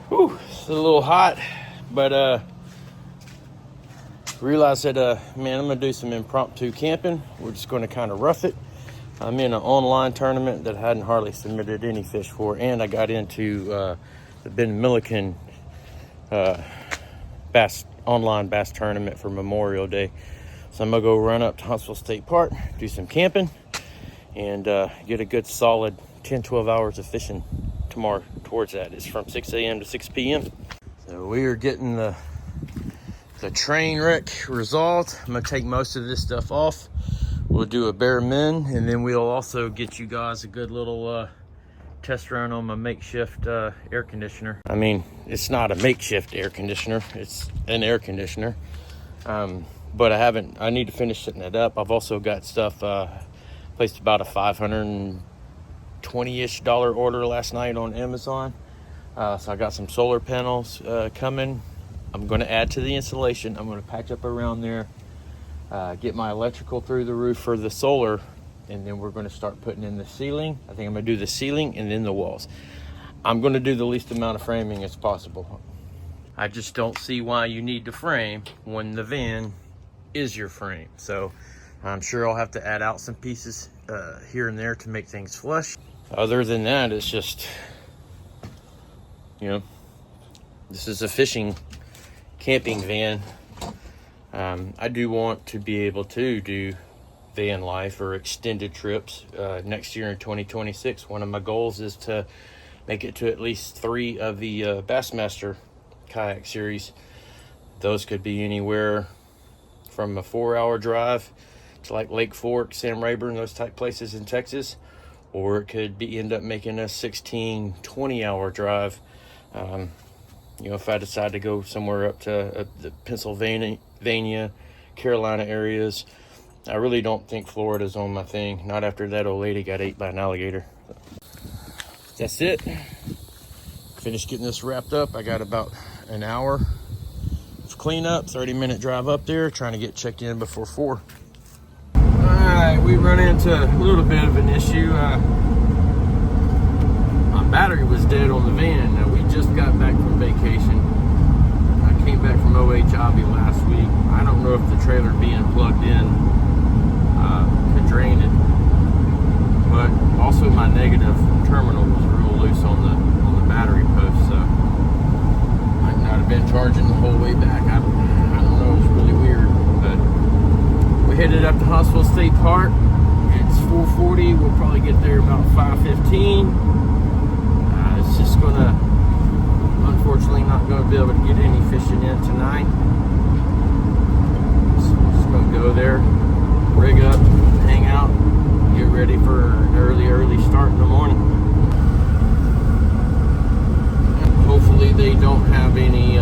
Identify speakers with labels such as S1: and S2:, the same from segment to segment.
S1: Whew, it's a little hot, but realized that man, I'm gonna do some impromptu camping. We're just gonna kind of rough it. I'm in an online tournament that I hadn't hardly submitted any fish for, and I got into the Ben Milliken online bass tournament for Memorial Day. So I'm gonna go run up to Huntsville State Park, do some camping, and get a good solid 10-12 hours of fishing tomorrow towards that. It's from 6 a.m. to 6 p.m. So we are getting the train wreck resolved. I'm gonna take most of this stuff off. We'll do a bare min, and then we'll also get you guys a good little test run on my makeshift air conditioner. I mean, it's not a makeshift air conditioner, it's an air conditioner. But I need to finish setting it up. I've also got stuff, placed about a $520-ish order last night on Amazon. So I got some solar panels coming. I'm going to add to the insulation. I'm going to patch up around there, get my electrical through the roof for the solar, and then we're going to start putting in the ceiling. I think I'm going to do the ceiling and then the walls. I'm going to do the least amount of framing as possible. I just don't see why you need to frame when the van is your frame. So I'm sure I'll have to add out some pieces here and there to make things flush. Other than that, it's just, this is a fishing camping van. I do want to be able to do van life or extended trips next year in 2026. One of my goals is to make it to at least 3 of the Bassmaster kayak series. Those could be anywhere from a 4-hour drive to like Lake Fork, Sam Rayburn, those type places in Texas, or it could end up making a 16-20-hour drive. If I decide to go somewhere up to the Pennsylvania, Carolina areas. I really don't think Florida's on my thing. Not after that old lady got ate by an alligator. That's it. Finished getting this wrapped up. I got about an hour of cleanup, 30-minute drive up there, trying to get checked in before 4. All right, we run into a little bit of an issue. My battery was dead on the van. Now, we just got back from vacation. I came back from OH Hobby last week. I don't know if the trailer being plugged in could drain it, but also my negative terminal was real loose on the battery post, so might not have been charging the whole way back. I don't know, it was really weird. But we headed up to Huntsville State Park. It's 4:40. We'll probably get there about 5:15. It's just gonna, unfortunately, not gonna be able to get any fishing in tonight. So we're just gonna go there, rig up, hang out, get ready for an early start in the morning. Hopefully they don't have any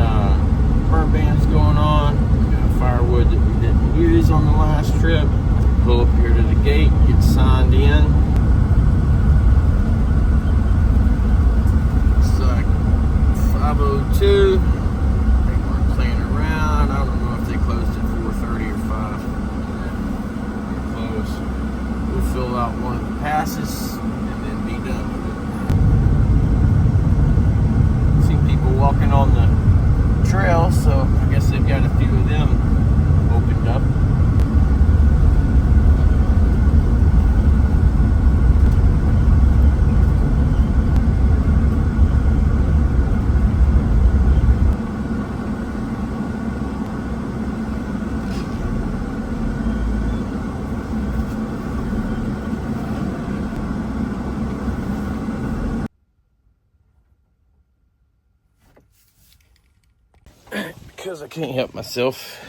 S1: burn bans going on. We got firewood that we didn't use on the last trip. Pull up here to the gate, get signed in. It's like 5:02. They weren't playing around. I don't know if they closed at 4:30 or 5. They're close. We'll fill out one of the passes and then be done with it. See people walking on the trail, so I guess they've got a few of them opened up. Because I can't help myself,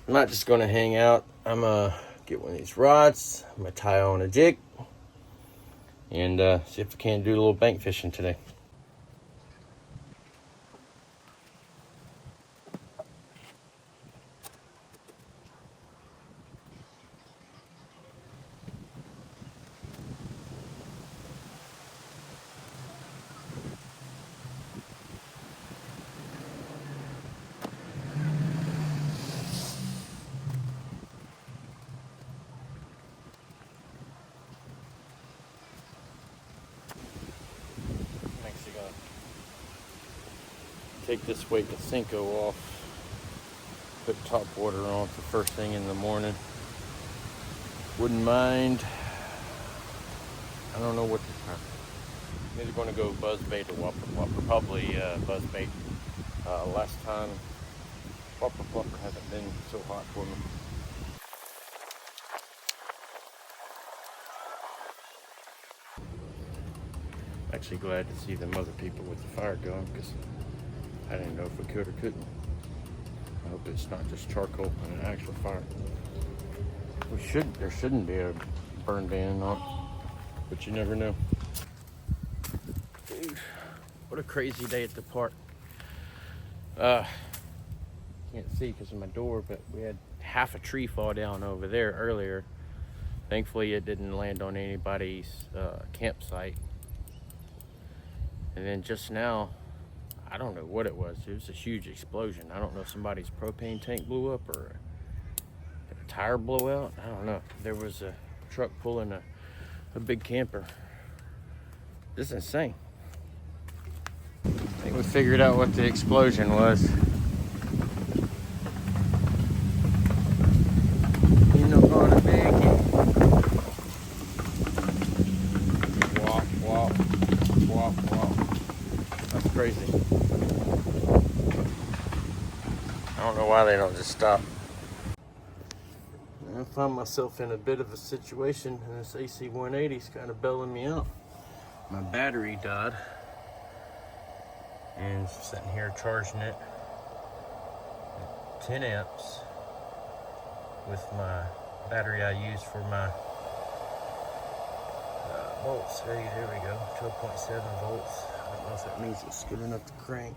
S1: I'm not just going to hang out. I'm going to get one of these rods. I'm going to tie on a jig and see if I can do a little bank fishing today. Take this weight Cinco off. Put top water on for first thing in the morning. Wouldn't mind. I don't know what to try. I'm either going to go buzzbait or whopper plopper. Probably buzzbait. Last time, whopper plopper hasn't been so hot for me. Actually glad to see them other people with the fire going, because I didn't know if we could or couldn't. I hope it's not just charcoal and an actual fire. There shouldn't be a burn ban on, but you never know. Dude, what a crazy day at the park. Can't see because of my door, but we had half a tree fall down over there earlier. Thankfully it didn't land on anybody's campsite. And then just now, I don't know what it was. It was a huge explosion. I don't know if somebody's propane tank blew up or a tire blew out. I don't know. There was a truck pulling a big camper. This is insane. I think we figured out what the explosion was. You're not gonna make it. Wop, wop, wop, wop. That's crazy. I don't know why they don't just stop. I find myself in a bit of a situation, and this AC 180 is kind of bailing me out. My battery died, and sitting here charging it at 10 amps with my battery I use for my volts. There we go, 12.7 volts. I don't know if that means it's good enough to crank.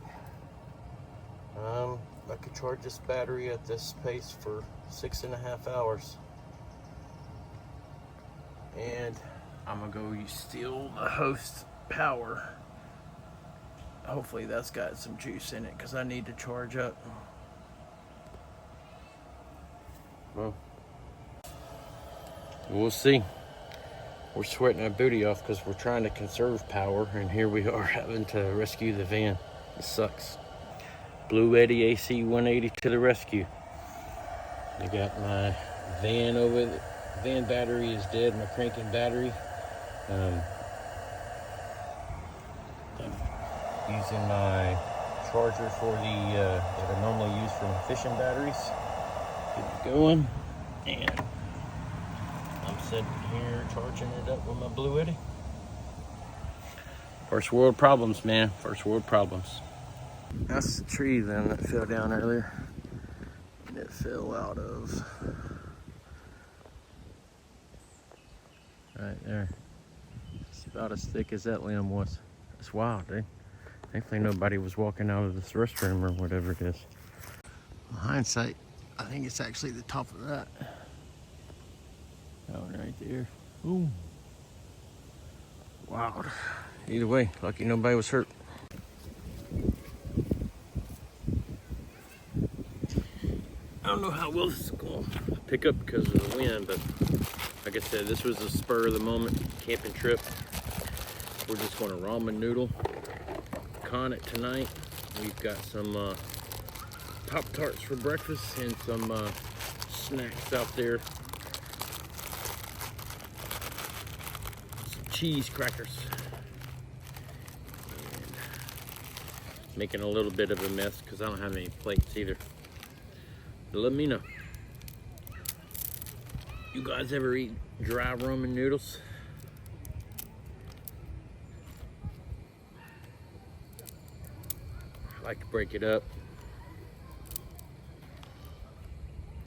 S1: I could charge this battery at this pace for 6.5 hours. And I'm gonna go steal the host power. Hopefully that's got some juice in it, because I need to charge up. Well, we'll see. We're sweating our booty off because we're trying to conserve power, and here we are having to rescue the van. It sucks. Blue Eddy AC 180 to the rescue. I got my van over the van battery is dead, my cranking battery. I'm using my charger for the that I normally use for my fishing batteries. Get it going, and I'm sitting here charging it up with my Blue Eddy. First world problems, man. First world problems. That's the tree then that fell down earlier. And it fell out of right there. It's about as thick as that limb was. It's wild, dude. Thankfully nobody was walking out of this restroom or whatever it is. In hindsight, I think it's actually the top of that. That one right there. Ooh. Wow. Either way, lucky nobody was hurt. I don't know how well this is going to pick up because of the wind, but like I said, this was a spur of the moment camping trip. We're just going to ramen noodle con it tonight. We've got some Pop-Tarts for breakfast and some snacks out there. Some cheese crackers. And making a little bit of a mess because I don't have any plates either. But let me know. You guys ever eat dry ramen noodles? I like to break it up.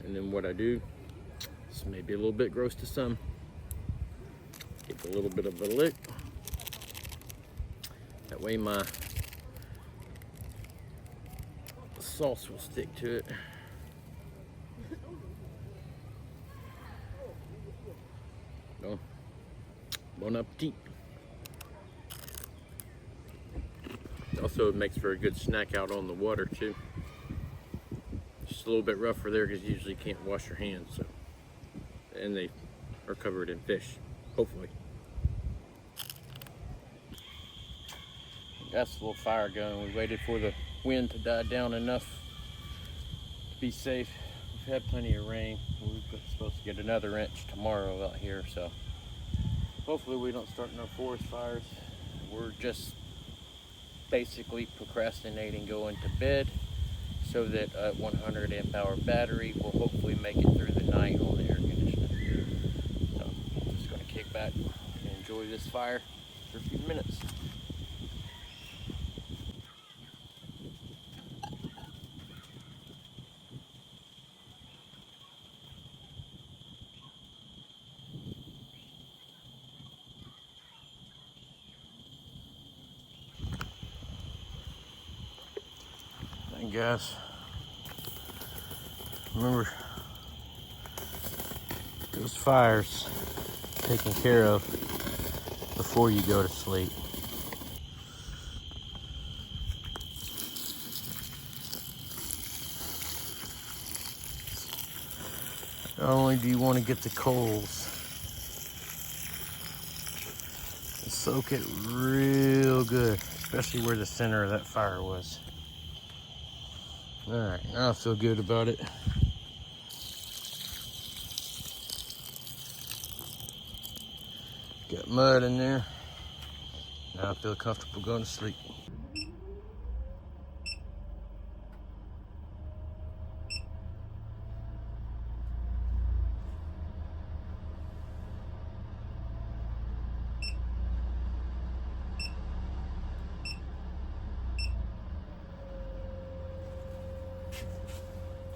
S1: And then what I do, this may be a little bit gross to some, give a little bit of a lick. That way my sauce will stick to it. No. Bon appetit. Also, it makes for a good snack out on the water too. Just a little bit rougher there because you usually can't wash your hands, so. And they are covered in fish, hopefully. got this little fire going. We waited for the wind to die down enough to be safe. We've had plenty of rain. We're supposed to get another inch tomorrow out here, so hopefully we don't start no forest fires. We're just basically procrastinating going to bed so that a 100 amp hour battery will hopefully make it through the night on the air conditioner. So I'm just going to kick back and enjoy this fire for a few minutes. Hey guys, remember those fires taken care of before you go to sleep. Not only do you want to get the coals, soak it real good, especially where the center of that fire was. All right, now I feel good about it. Got mud in there. Now I feel comfortable going to sleep.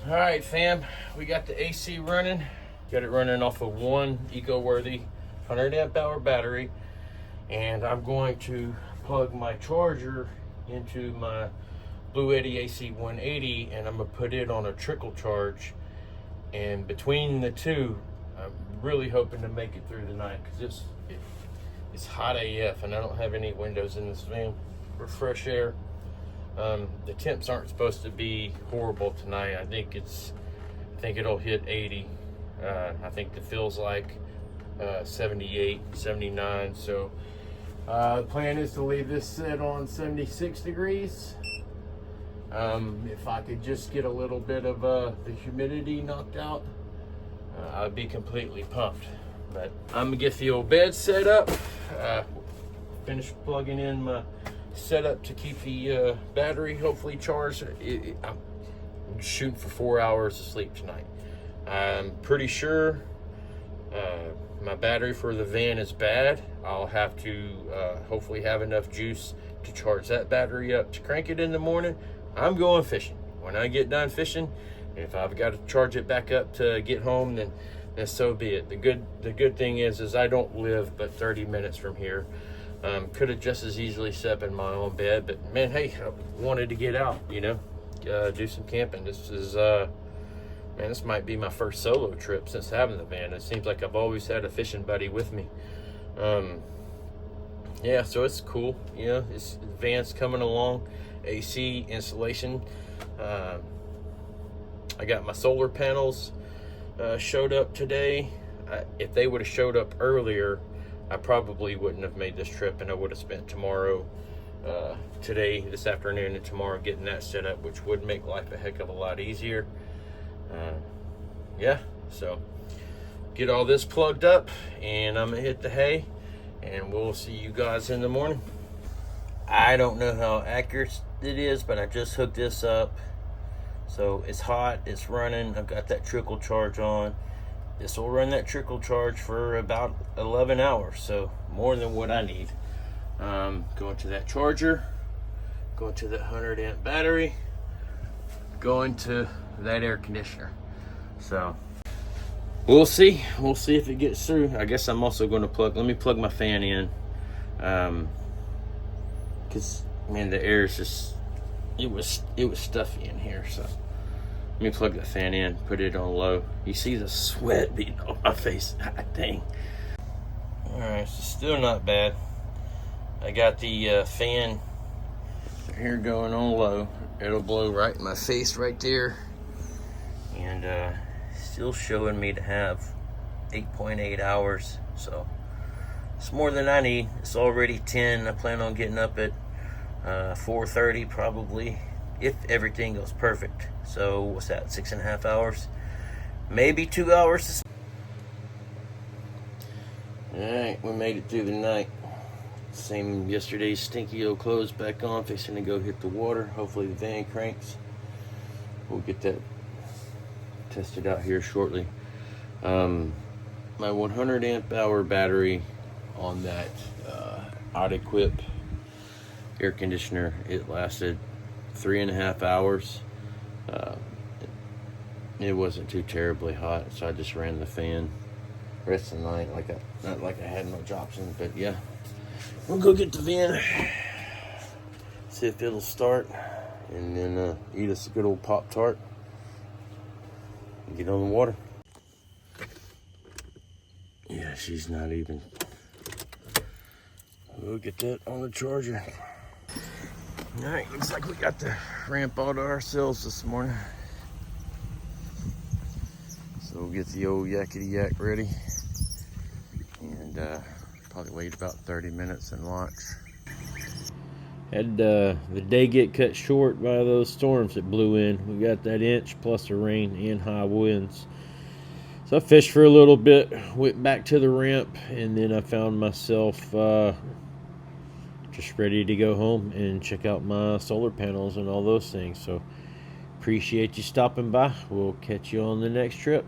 S1: All right, fam, we got the AC running. Got it running off of one eco-worthy 100 amp hour battery, and I'm going to plug my charger into my Blue Eddy AC 180, and I'm gonna put it on a trickle charge. And between the two, I'm really hoping to make it through the night, because it's hot AF, and I don't have any windows in this van for fresh air. The temps aren't supposed to be horrible tonight. I think it'll hit 80. I think it feels like 78, 79. So the plan is to leave this set on 76 degrees. If I could just get a little bit of the humidity knocked out, I'd be completely pumped. But I'm gonna get the old bed set up. Finish plugging in my setup to keep the battery hopefully charged. I'm shooting for 4 hours of sleep tonight. I'm pretty sure my battery for the van is bad. I'll have to hopefully have enough juice to charge that battery up to crank it in the morning. I'm going fishing. When I get done fishing, if I've got to charge it back up to get home, then so be it. The good thing is I don't live but 30 minutes from here. Could have just as easily slept in my own bed, but man, hey, I wanted to get out, do some camping. This might be my first solo trip since having the van. It seems like I've always had a fishing buddy with me. Yeah, so it's cool. The van's coming along. AC installation. I got my solar panels showed up today. If they would have showed up earlier, I probably wouldn't have made this trip, and I would have spent today, this afternoon, and tomorrow getting that set up, which would make life a heck of a lot easier. Yeah, so get all this plugged up, and I'm gonna hit the hay, and we'll see you guys in the morning. I don't know how accurate it is, but I just hooked this up. So it's hot, it's running. I've got that trickle charge on. This will run that trickle charge for about 11 hours, so more than what I need. Going to that charger, going to that 100 amp battery, going to that air conditioner. So we'll see if it gets through. I guess I'm also going to let me plug my fan in, because man, the air is just, it was stuffy in here. So let me plug the fan in, put it on low. You see the sweat beating on my face. God dang. All right, so still not bad. I got the fan here going on low. It'll blow right in my face right there. And still showing me to have 8.8 hours. So it's more than I need. It's already 10. I plan on getting up at 4:30 probably, if everything goes perfect. So what's that, 6.5 hours, maybe 2 hours. All right, we made it through the night. Same yesterday's stinky old clothes back on, fixing to go hit the water. Hopefully the van cranks. We'll get that tested out here shortly. My 100 amp hour battery on that Out-Equip air conditioner, it lasted 3.5 hours. It wasn't too terribly hot, so I just ran the fan rest of the night, not like I had much option. But yeah, we'll go get the van, see if it'll start, and then eat us a good old Pop-Tart and get on the water. Yeah, she's not even. We'll get that on the charger. All right, looks like we got the ramp all to ourselves this morning. So we'll get the old yakety yak ready, and probably wait about 30 minutes and launch. Had the day get cut short by those storms that blew in. We got that inch plus the rain and high winds. So I fished for a little bit, went back to the ramp, and then I found myself just ready to go home and check out my solar panels and all those things. So appreciate you stopping by. We'll catch you on the next trip.